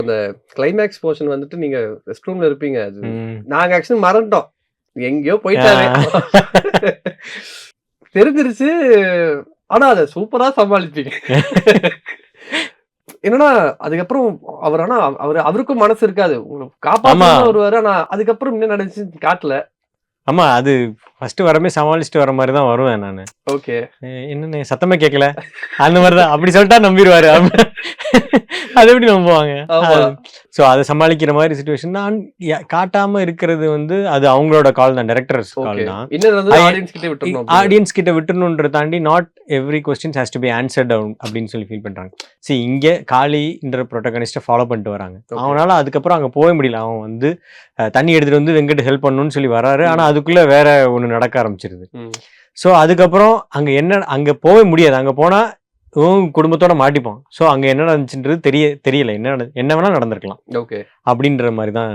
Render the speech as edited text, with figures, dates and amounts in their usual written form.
அந்த climax portion வந்துட்டு நீங்க ரெஸ்ட் ரூம்ல இருப்பீங்க. அது ம். நாங்க ஆக்சுவலி மறந்துட்டோம். எங்கேயோ போயிட்டாரு. தெரிஞ்சிருச்சு. ஆனா அத சூப்பரா சமாளிப்பீங்க. என்னன்னா அதுக்கப்புறம் அவர் ஆனா அவருக்கும் மனசு இருக்காது. உங்கள ஆமா. காப்பாத்தணும்னு வருவாரு. ஆனா அதுக்கப்புறம் என்ன நடந்துச்சுன்னு காட்டல. ஆமா. அது ஃபர்ஸ்ட் வரமே சமாளிச்சுட்டு வர மாரி தான் வருவேன் நானு. ஓகே. என்னண்ணே சத்தமே கேட்கல. அந்த மாரி தான். அப்படி சொல்லிட்டா நம்பிருவாரு. அது எப்படி நம்புவாங்க? ஆமா. ஸோ அத சமாளிக்கிற மாரி சிச்சுவேஷன் நான் காட்டாம இருக்கிறது வந்து அது அவங்களோட கால் தான். Directors call okay. தான். இன்னொரு வந்து ஆடியன்ஸ் கிட்ட விட்டுறணும். ஆடியன்ஸ் கிட்ட விட்டுறணுன்றத தாண்டி not every questions has to be answered அப்படின்னு சொல்லி ஃபீல் பண்றாங்க. இங்க காளின்ற ப்ரோட்டகனிஸ்ட ஃபாலோ பண்ணிட்டு வராங்க. அவனால அதுக்கப்புறம் அங்க போக முடியல. அவன் வந்து தண்ணி எடுத்துட்டு வந்து வெங்கட் ஹெல்ப் பண்ணணும்னு சொல்லி வராரு. ஆனா அதுக்குள்ள வேற ஒண்ணு நடக்க ஆரம்பிச்சிருது. ஸோ அதுக்கப்புறம் அங்க போக முடியாது. அங்க போனா குடும்பத்தோட மாட்டிப்போம். ஸோ அங்க என்ன நடந்துச்சுன்றது தெரியல. என்ன வேணா நடந்திருக்கலாம். ஓகே. அப்படின்ற மாதிரி தான்